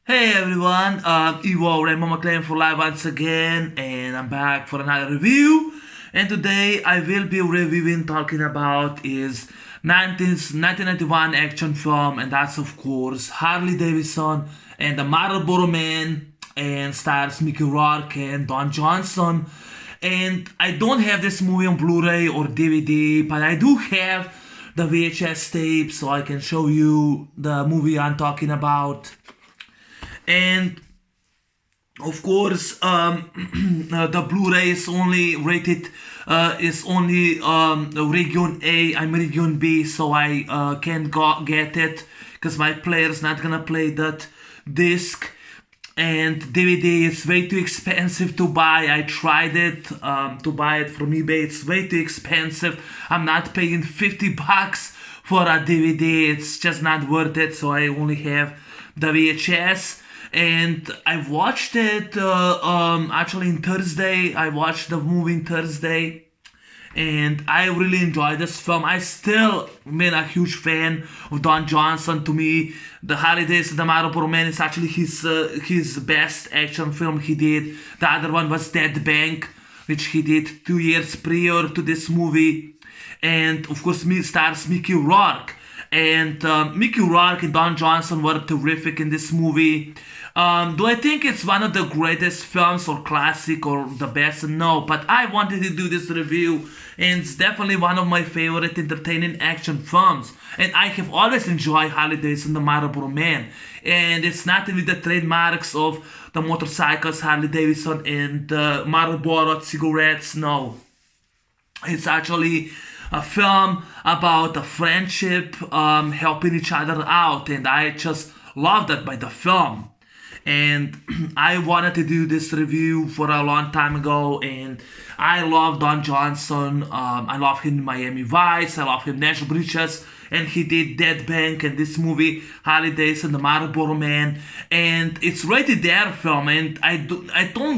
Hey everyone, Evo Rainbow McLean for live once again, and I'm back for another review. And today I will be reviewing, talking about is 1991 action film, and that's of course Harley Davidson and the Marlboro Man, and stars Mickey Rourke and Don Johnson. And I don't have this movie on Blu-ray or DVD, but I do have the VHS tape, so I can show you the movie I'm talking about. And of course, the Blu-ray is only rated, is only region A. I'm region B, so I can't get it because my player is not gonna play that disc. And DVD is way too expensive to buy. I tried it to buy it from eBay. It's way too expensive. I'm not paying $50 for a DVD. It's just not worth it. So I only have the VHS. And I watched it actually in Thursday. I watched the movie in Thursday, and I really enjoyed this film. I still been a huge fan of Don Johnson. To me, The Holidays of the Marlboro Man is actually his best action film he did. The other one was Dead Bank, which he did 2 years prior to this movie, and of course, me stars Mickey Rourke. And Mickey Rourke and Don Johnson were terrific in this movie. Do I think it's one of the greatest films or classic or the best? No, but I wanted to do this review, and it's definitely one of my favorite entertaining action films. And I have always enjoyed Holidays and the Marlboro Man. And it's not only the trademarks of the motorcycles, Harley Davidson, and Marlboro cigarettes. No, it's actually a film about a friendship, helping each other out, and I just love that by the film. And I wanted to do this review for a long time ago, and I love Don Johnson. I love him in Miami Vice. I love him in Nash Bridges, and he did Dead Bank and this movie Holidays and the Marlboro Man, and it's rated R film, and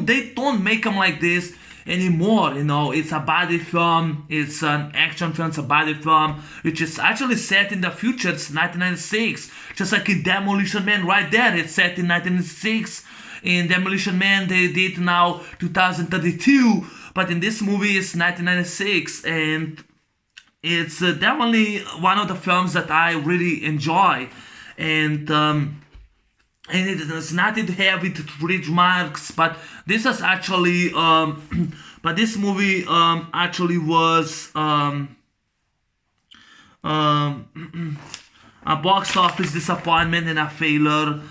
they don't make them like this anymore. It's a body film, it's an action film, it's a body film which is actually set in the future. It's 1996, just like in Demolition Man. Right there, it's set in 1996. In Demolition Man they did now 2032, but in this movie it's 1996. And it's definitely one of the films that I really enjoy. And it has nothing to have with trademarks, but this is actually but this movie actually was a box office disappointment and a failure.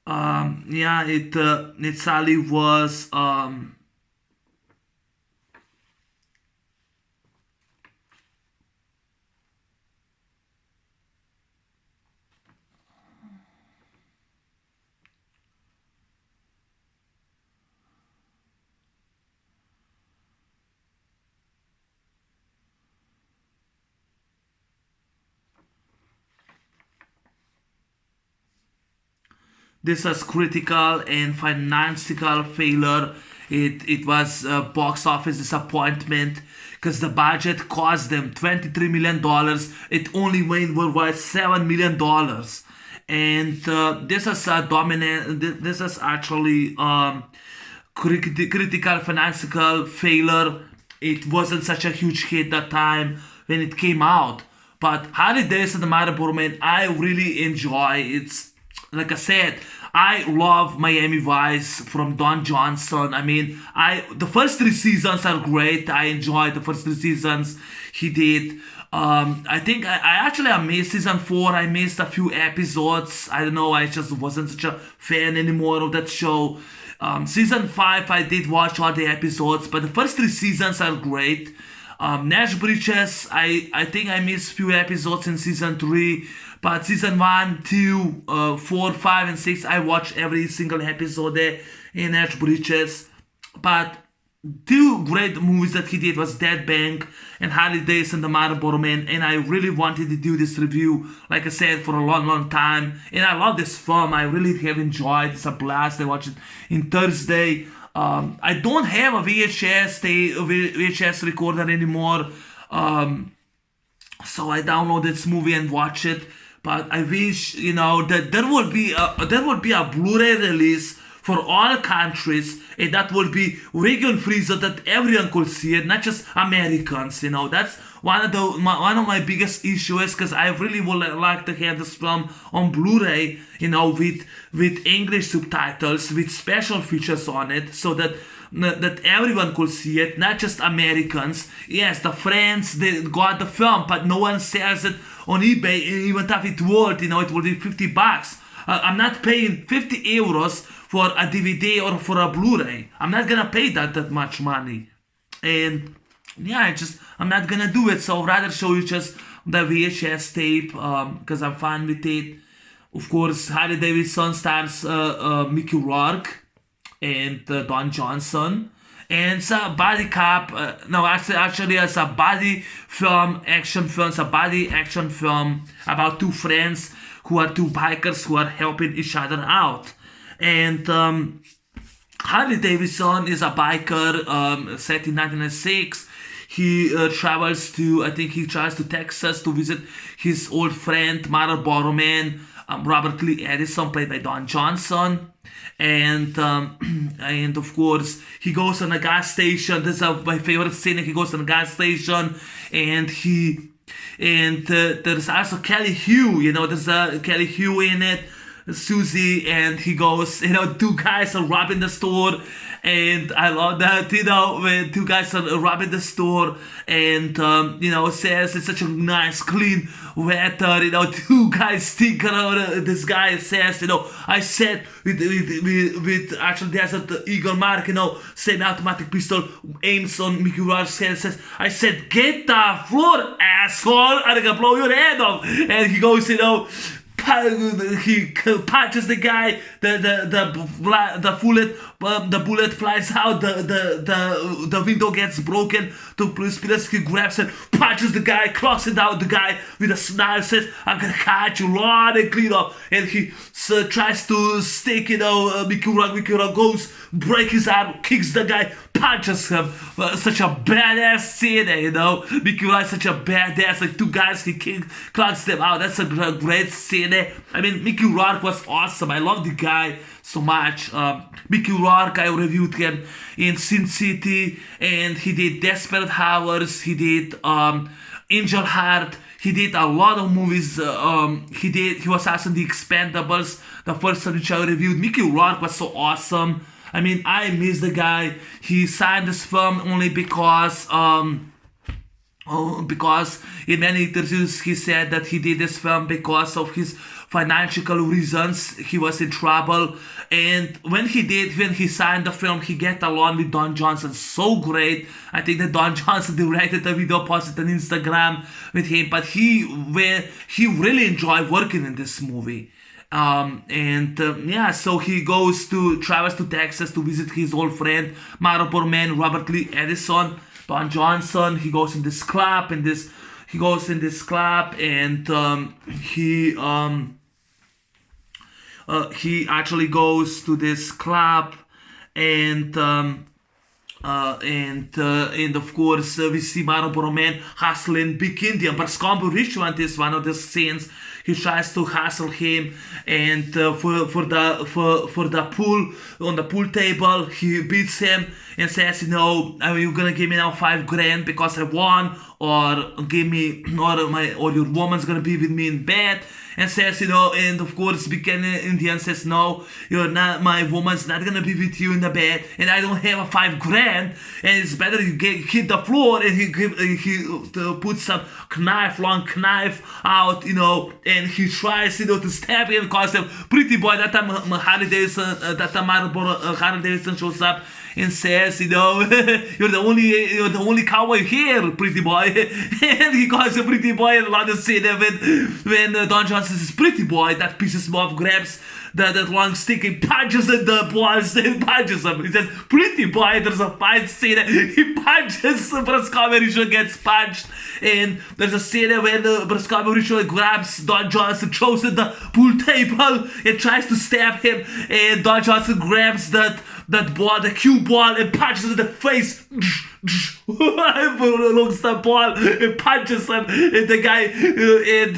Yeah, it sadly was. This was critical and financial failure. It was a box office disappointment because the budget cost them $23 million. It only made worldwide $7 million. And this is a dominant. This is actually critical financial failure. It wasn't such a huge hit that time when it came out. But Holidays and the Marlboro Man, I really enjoy. It's like I said, I love Miami Vice from Don Johnson. I mean, the first 3 seasons are great. I enjoyed the first 3 seasons he did. I think I missed season 4. I missed a few episodes. I don't know. I just wasn't such a fan anymore of that show. Season 5, I did watch all the episodes, but the first 3 seasons are great. Nash Bridges, I think I missed few episodes in season 3, but season 1, 2, 4, 5, and 6, I watched every single episode there in Nash Bridges. But 2 great movies that he did was Dead Bank and Holidays and the Marlboro Man, and I really wanted to do this review, like I said, for a long time. And I love this film. I really have enjoyed. It's a blast. I watched it in Thursday. I don't have a VHS recorder anymore, so I downloaded this movie and watch it. but I wish, that there will be a Blu-ray release for all countries, and that will be region free so that everyone could see it, not just Americans. That's one of my biggest issues, because I really would like to have this film on Blu-ray, with English subtitles, with special features on it, so that everyone could see it, not just Americans. Yes, the French, they got the film, but no one sells it on eBay, even if it would, it will be $50. I'm not paying 50 euros for a DVD or for a Blu-ray. I'm not gonna pay that much money. And yeah, I'm not gonna do it. So I'd rather show you just the VHS tape, because I'm fine with it. Of course, Harley Davidson stars Mickey Rourke and Don Johnson. And it's a body cop. No, actually, it's a body film, action film. It's a body action film about two friends who are two bikers who are helping each other out. And Harley Davidson is a biker set in 1996. He travels to Texas to visit his old friend, Marlboro man, Robert Lee Edison, played by Don Johnson. And of course, he goes on a gas station. This is my favorite scene. He goes on a gas station, and there's also Kelly Hu. There's Kelly Hu in it, Susie, and he goes. Two guys are robbing the store, and I love that. When two guys are robbing the store, and says it's such a nice, clean weather. Two guys stick around. This guy says, I said with actually there's the eagle mark. Semi-automatic pistol aims on Mickey Rourke's head. Says, I said, get the floor, asshole! I'm gonna blow your head off. And he goes, he punches the guy. The bullet flies out. The window gets broken. He grabs it, punches the guy, clocks it out. The guy with a knife says, "I'm gonna cut you loud and clean up." And he tries to stick, Mickey Rourke goes, break his arm, kicks the guy, punches him. Such a badass scene, Mickey Rourke, such a badass. Like two guys, he clocks them out. That's a great scene. I mean, Mickey Rourke was awesome. I love the guy so much. Mickey Rourke, I reviewed him in Sin City, and he did Desperate Hours. He did Angel Heart. He did a lot of movies. He was also in The Expendables, the first one which I reviewed. Mickey Rourke was so awesome. I mean, I miss the guy. He signed this film only because in many interviews he said that he did this film because of his financial reasons. He was in trouble, and when he signed the film, he get along with Don Johnson so great. I think that Don Johnson directed a video, posted on Instagram with him, but he really enjoyed working in this movie. So he travels to Texas to visit his old friend, Marlboro man Robert Lee Edison. Don Johnson, he goes in this club, and he actually goes to this club, and of course we see Marlboro man hustling Big Indian, but Scumby Richmond is one of the scenes. He tries to hustle him, and for the pool, on the pool table, he beats him and says, are you gonna give me now $5,000 because I won, or your woman's gonna be with me in bed? And says, and of course, Big Indian says, no, my woman's not gonna be with you in the bed, and I don't have a $5,000, and it's better you hit the floor. And he puts some long knife out, and he tries, to stab him, because the pretty boy, that time Harley Davidson shows up and says, you're the only cowboy here, pretty boy. And he calls him pretty boy, and a lot of scene when Don Johnson says pretty boy, that pisses him off, grabs that long stick and punches at the balls and punches him. He says, pretty boy, there's a fight scene. He punches Brascombe Richard, gets punched. And there's a scene where Brascombe Richard grabs Don Johnson, throws at the pool table, and tries to stab him. And Don Johnson grabs that that ball, the cue ball, and punches in the face. Looks the ball and punches him, and the guy and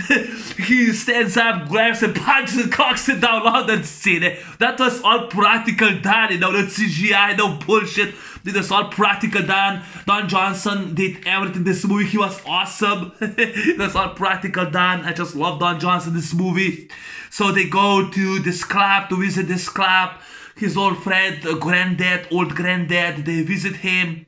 he stands up, grabs and punches and cocks it down. All that scene, that was all practical done, no CGI, no bullshit. It was all practical done. Don Johnson did everything in this movie. He was awesome. It was all practical done. I just love Don Johnson in this movie. So they go to this club, to visit this club. His old friend, old granddad, they visit him.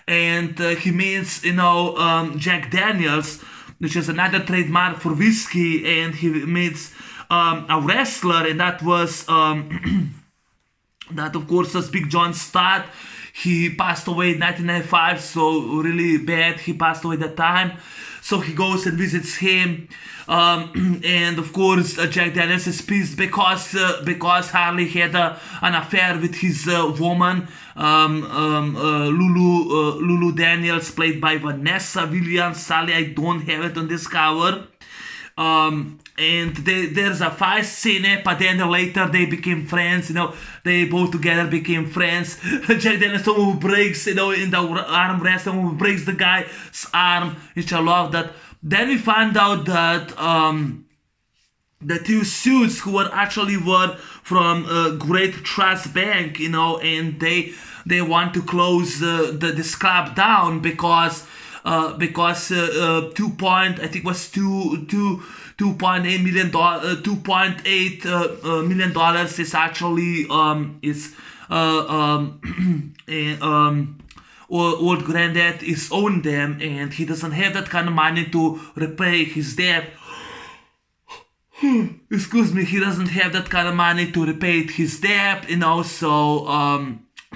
And he meets, Jack Daniels, which is another trademark for whiskey. And he meets a wrestler, and that was, that of course was Big John Studd. He passed away in 1995, so really bad. He passed away that time. So he goes and visits him. And of course, Jack Daniels is pissed because Harley had an affair with his woman, Lulu Daniels, played by Vanessa Williams. Sadly, I don't have it on this cover. And there's a fight scene, but then later they became friends, they both together became friends. Jack Daniels who breaks, in the arm wrestling, who breaks the guy's arm, which I love that. Then we find out that the two suits who were from Great Trust Bank, and they want to close this club down because $2.8 million is actually old granddad is owing them, and he doesn't have that kind of money to repay his debt. Excuse me, he doesn't have that kind of money to repay his debt, so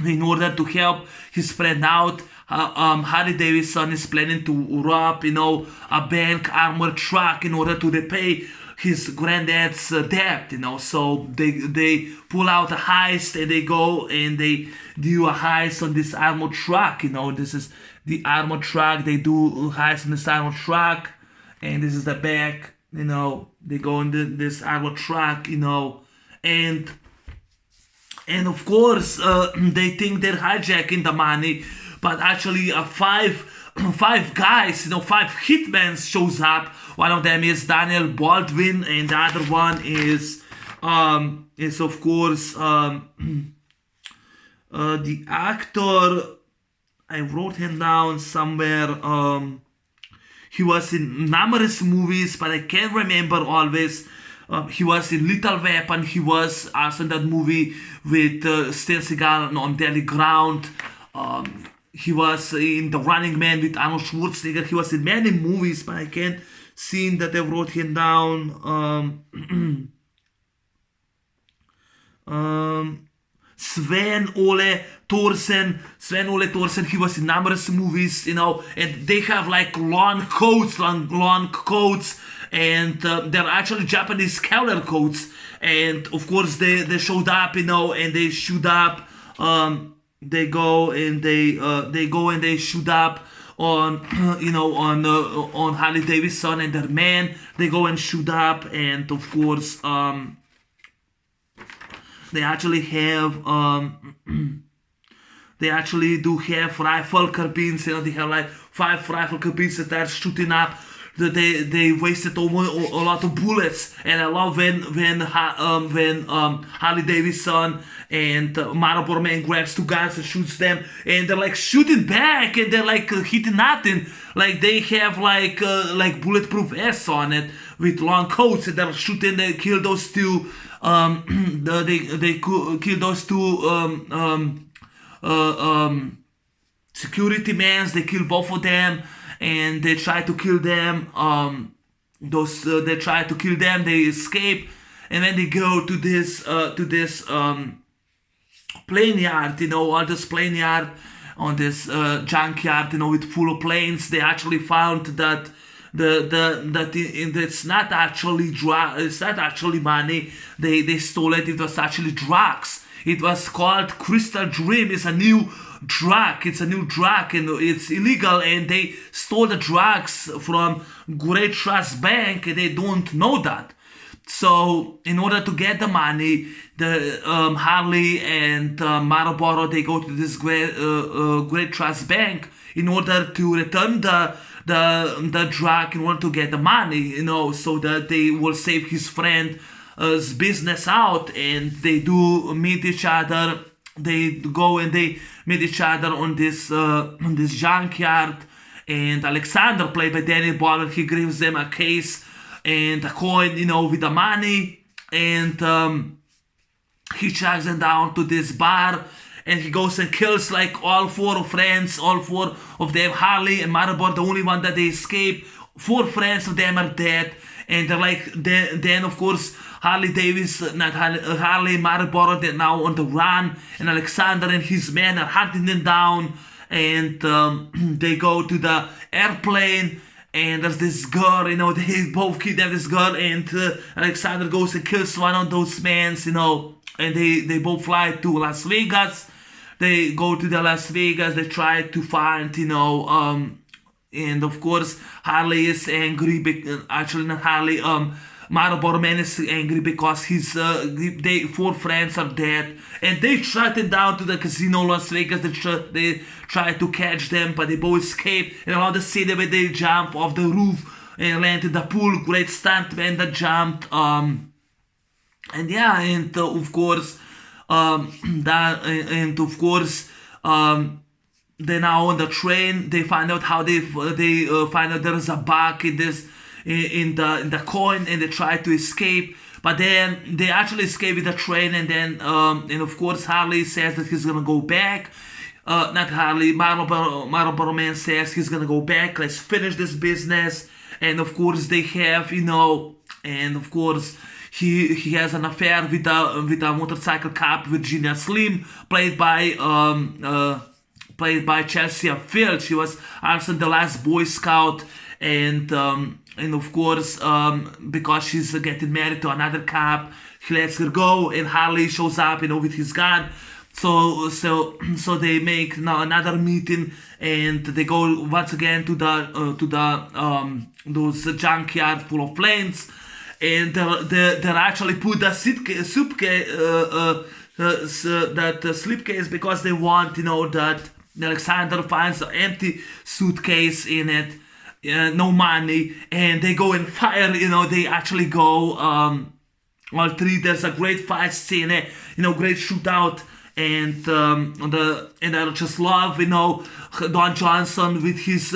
in order to help his friend out, Harley Davidson is planning to rob, a bank armored truck in order to repay his granddad's debt, So they pull out a heist, and they go and they do a heist on this armored truck, This is the armored truck. They do a heist on this armored truck, and this is the back, They go in this armored truck, and of course they think they're hijacking the money. But actually, five guys, 5 hitmen shows up. One of them is Daniel Baldwin, and the other one is of course the actor. I wrote him down somewhere. He was in numerous movies, but I can't remember always. He was in Lethal Weapon. He was also in that movie with Steven Seagal on Daily Ground. He was in The Running Man with Arnold Schwarzenegger. He was in many movies, but I can't see that I wrote him down. Sven Ole Thorsen, he was in numerous movies, and they have like long coats, and they're actually Japanese color coats. And of course, they showed up, and they shoot up. They go and they shoot up on on Harley Davidson and their men. They go and shoot up, and of course they actually have they actually do have rifle carbines. They have like 5 rifle carbines that are shooting up. They wasted a lot of bullets, and I love when Harley Davidson and Marlboro man grabs 2 guys and shoots them, and they're like shooting back, and they're like hitting nothing. Like they have like bulletproof vests on it with long coats, and they're shooting. They kill those 2. They kill those 2 security men. They kill both of them. And they try to kill them. They try to kill them. They escape, and then they go to this plane yard. All this plane yard on this junkyard. With full of planes. They actually found that it's not actually it's not actually money. They stole it. It was actually drugs. It was called Crystal Dream. It's a new drug. It's a new drug, and it's illegal, and they stole the drugs from Great Trust Bank, and they don't know that. So in order to get the money, the Harley and Marlboro, they go to this great trust bank in order to return the drug in order to get the money, so that they will save his friend's business out, and they do meet each other. They go and they meet each other on this junkyard, and Alexander, played by Danny Butler, he gives them a case and a coin, with the money, and he tracks them down to this bar, and he goes and kills like all four friends, all four of them, Harley and Marlboro, the only one that they escape. Four friends of them are dead, and they're like, then of course Harley Davidson, not Harley, Marlboro, they're now on the run, and Alexander and his men are hunting them down, and they go to the airplane, and there's this girl, they both kidnap this girl, and Alexander goes and kills one of those men, and they both fly to Las Vegas. They go to the Las Vegas, they try to find, and of course Harley is angry, actually not Harley, Marlboro man is angry because four friends are dead, and they track them down to the casino Las Vegas. They try to catch them, but they both escape. And around the city where they jump off the roof and land in the pool, great stuntman that jumped. Of course, they're now on the train. They find out how they find out there is a bug in the coin, and they try to escape. But then they actually escape with the train, and then and of course Harley says that he's gonna go back. Not Harley, Marlboro man says he's gonna go back. Let's finish this business. And of course they have, and of course he has an affair with a motorcycle cop, Virginia Slim, played by Chelsea Field. She was also the last Boy Scout, and of course because she's getting married to another cop, he lets her go, and Harley shows up, with his gun. So they make now another meeting, and they go once again to those junkyard full of planes, and they actually put the slipcase because they want, that Alexander finds an empty suitcase in it, no money, and they go and fire. They actually go all three. There's a great fight scene, great shootout. And I just love, Don Johnson with his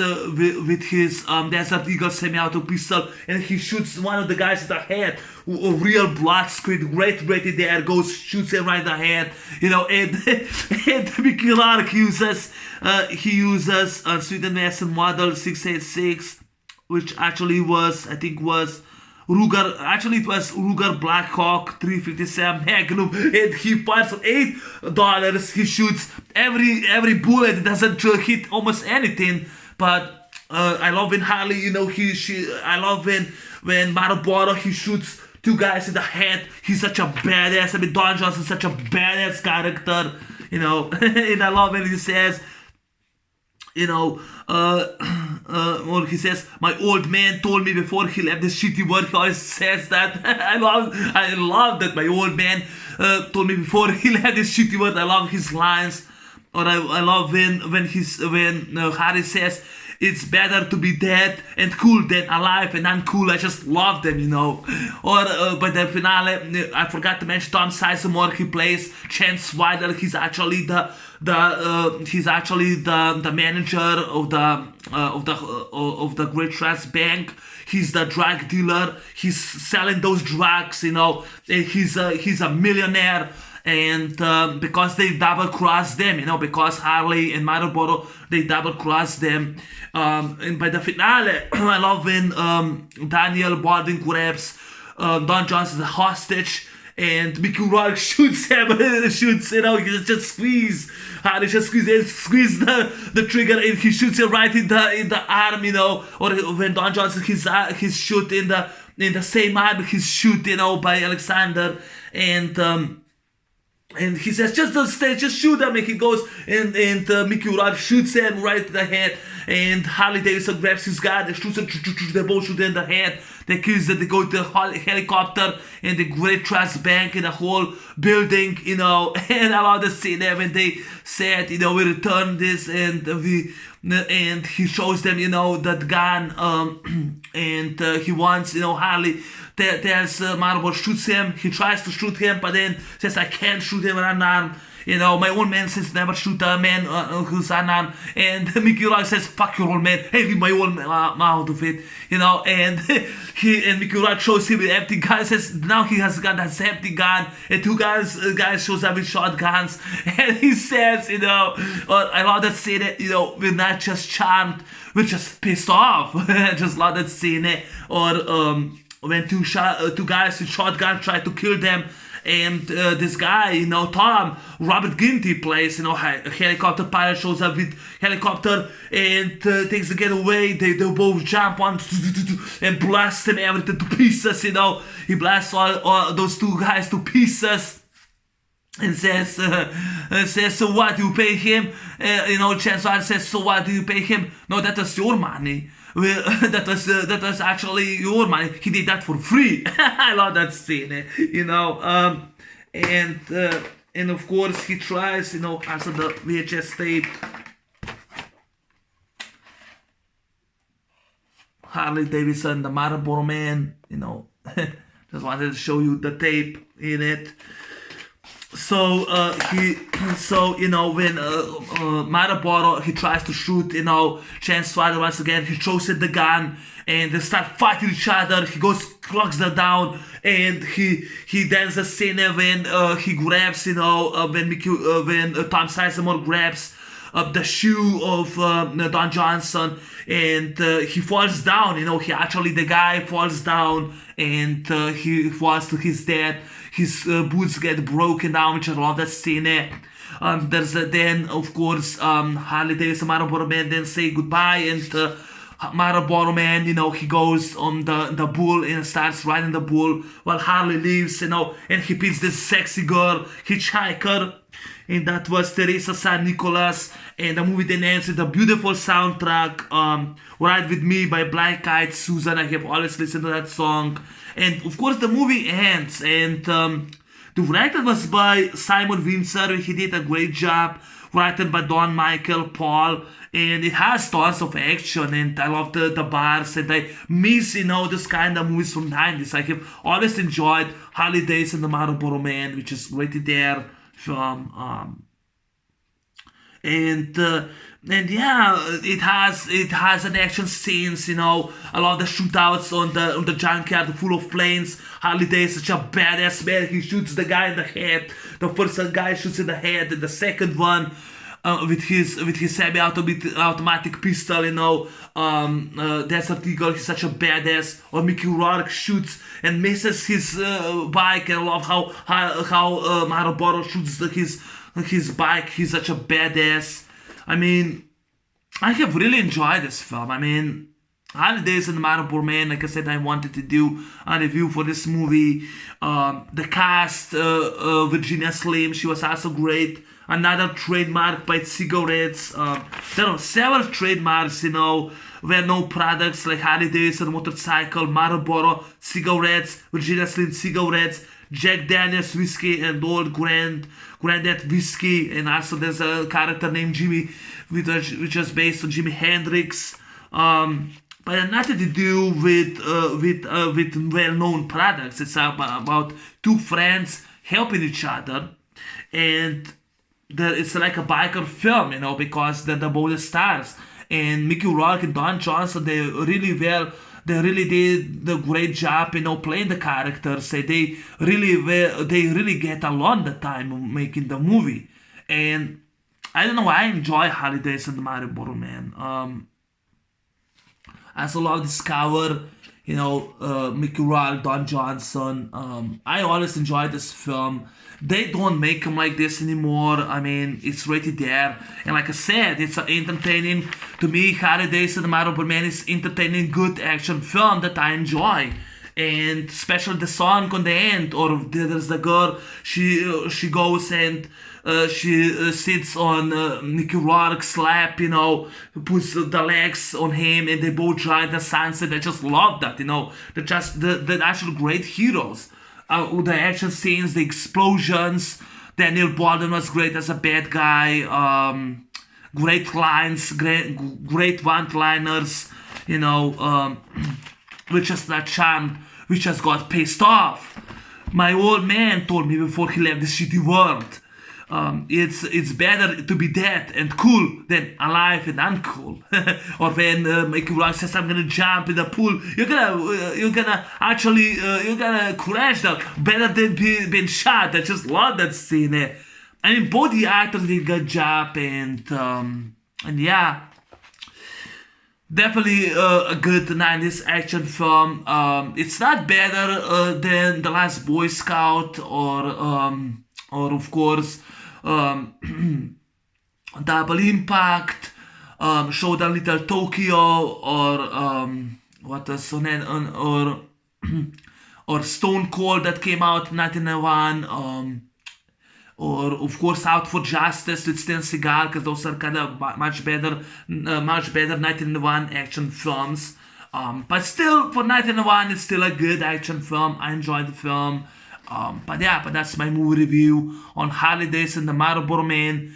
Desert Eagle semi-auto pistol, and he shoots one of the guys in the head. A real blood squid, great there, goes, shoots him right in the head, and Mickey Lark uses Sweet and Wesson Model 686, which actually was Ruger, it was Ruger Blackhawk 357 Magnum, and he fires for $8. He shoots every bullet. It doesn't hit almost anything. But I love when Harley, I love when Marlboro, he shoots two guys in the head. He's such a badass. Don Johnson's such a badass character, and I love when he says, or he says, my old man told me before he left this shitty work. He always says that. I love that. My old man told me before he left this shitty work. I love his lines. Or I love when Harry says, it's better to be dead and cool than alive and uncool. I just love them, Or by the finale, I forgot to mention Tom Sizemore. He plays Chance Wilder. He's actually the manager of the Great Trust Bank. He's the drug dealer. He's selling those drugs. He's a millionaire. And because they double cross them, because Harley and Marlboro, they double cross them. And by the finale, I love when Daniel Baldwin grabs Don Johnson the hostage, and Mickey Rourke shoots him, he just squeeze. Harley just squeeze the trigger, and he shoots him right in the arm, Or when Don Johnson he's shot in the same arm, he's shot, by Alexander, and he says, just don't stay, just shoot him. And he goes, and Mickey Rourke shoots him right in the head. And Harley Davidson grabs his gun and shoots him. They both shoot in the head. They accuse that they go to a helicopter and the great trash bank in the whole building, and I love the scene there when they said, we return this and he shows them, that gun, and he wants, Harley. There's Marlboro shoots him. He tries to shoot him, but then says, I can't shoot him unarmed. My old man says never shoot a man who's unarmed. And Mickey Rourke says, fuck your old man. Hey, leave my old man out of it. And Mickey Rourke shows him with empty gun. Says now he has got that empty gun. And two guys shows up with shotguns. And he says, I love that scene. We're not just charmed, we're just pissed off. I just love that scene. Or when two guys with shotgun try to kill them, and this guy, Tom, Robert Ginty plays, a helicopter pilot shows up with helicopter and takes the getaway. They both jump on and blast them everything to pieces, He blasts all those two guys to pieces. And says, so what, you pay him? Chance says, so what, do you pay him? No, that was your money. Well, that was actually your money. He did that for free. I love that scene, and of course he tries, after the VHS tape. Harley Davidson, the Marlboro Man, just wanted to show you the tape in it. So when Marlboro, he tries to shoot, Chance father once again, he throws at the gun and they start fighting each other. He clocks them down, and he then the scene when he grabs, when Tom Sizemore grabs the shoe of Don Johnson, and he falls down. The guy falls down and he falls to his death. His boots get broken down, which I love that scene. There's then, of course, Harley Davidson, Marlboro Man, then say goodbye, and Marlboro Man, he goes on the bull and starts riding the bull while Harley leaves, and he meets this sexy girl, hitchhiker, and that was Teresa San Nicolas. And the movie then ends with a beautiful soundtrack, Ride With Me by Black Eyed Susan. I have always listened to that song. And of course the movie ends, and the director was by Simon Windsor. He did a great job, written by Don Michael Paul, and it has tons of action, and I love the bars, and I miss, this kind of movies from 90s. I have always enjoyed Harley Davidson and the Marlboro Man, which is rated there from and yeah, it has an action scenes, I love the shootouts on the junkyard full of planes. Harley Davidson is such a badass man. He shoots the guy in the head. The first guy shoots in the head, and the second one with his semi-automatic pistol, Desert Eagle, he's such a badass. Or Mickey Rourke shoots and misses his bike, and I love how Marlboro shoots his bike. He's such a badass. I mean, I have really enjoyed this film. I mean, Harley Davidson and Marlboro Man, like I said, I wanted to do a review for this movie. The cast, Virginia Slim, she was also great. Another trademark by cigarettes. There are several trademarks, well-known products like Harley Davidson motorcycle, Marlboro cigarettes, Virginia Slim cigarettes, Jack Daniels whiskey, and old Grandad whiskey, and also there's a character named Jimmy, which is based on Jimi Hendrix. But nothing to do with well-known products. It's about two friends helping each other, and it's like a biker film, because they're both stars. And Mickey Rourke and Don Johnson, they really did the great job, playing the characters. They really get along the time making the movie. And I don't know, I enjoy Harley Davidson and Marlboro Man. I also love Discover, Mickey Rourke, Don Johnson. I always enjoy this film. They don't make them like this anymore. I mean, it's rated there. And like I said, it's entertaining. To me, Harley Davidson and Marlboro Man is entertaining, good action film that I enjoy. and especially the song on the end, or there's the girl, she goes and she sits on Mickey Rourke's lap, puts the legs on him, and they both drive the sunset. I just love that, they're just the actual great heroes. The action scenes, the explosions. Daniel Baldwin was great as a bad guy. Great lines, great one-liners, which is that charm, which just got pissed off. My old man told me before he left this shitty world, it's better to be dead and cool than alive and uncool. Or when Mickey Rourke says, "I'm gonna jump in the pool," you're gonna crash down. Better than being shot. I just love that scene. I mean, both the actors did a good job, and yeah, definitely a good 90s action film. It's not better than The Last Boy Scout or of course Double Impact, Showed a Little Tokyo, or what was her name, or Stone Cold that came out in 1991. Or of course Out for Justice with Steven Seagal, because those are kind of much better 1991 action films. But still, for 1991, it's still a good action film. I enjoyed the film. But that's my movie review on Harley Davidson, the Marlboro Man.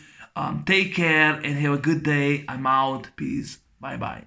Take care and have a good day. I'm out. Peace. Bye bye.